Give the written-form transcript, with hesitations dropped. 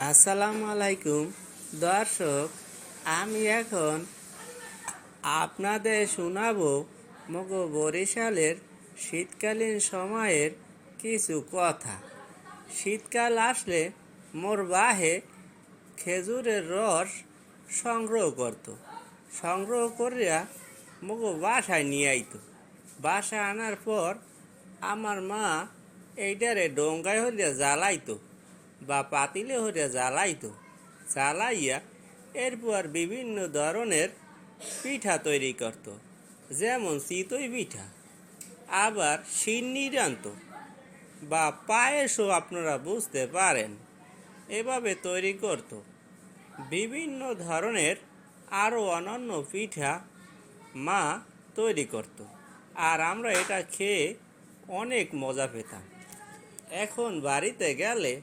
আসসালামু আলাইকুম দর্শক। আমি এখন আপনাদের শোনাবো মগো বরিশালের শীতকালীন সময়ের কিছু কথা। শীতকাল আসলে মোর বাহে খেজুরের রস সংগ্রহ করিয়া মগো বাসায় নিয়ে আইতো। বাসায় আনার পর আমার মা এইটারে ডোঙ্গায় হইয়া জ্বালাইতো বা পাতিলে হইয়া জ্বালাইয়া এরপর বিভিন্ন ধরনের পিঠা তৈরি করত, যেমন চিতই পিঠা, আবার সিন্নি রান্ত বা পায়েসও আপনারা বুঝতে পারেন। এভাবে তৈরি করত বিভিন্ন ধরনের আরও অন্যান্য পিঠা মা তৈরি করত, আর আমরা এটা খেয়ে অনেক মজা পেতাম। এখন বাড়িতে গেলে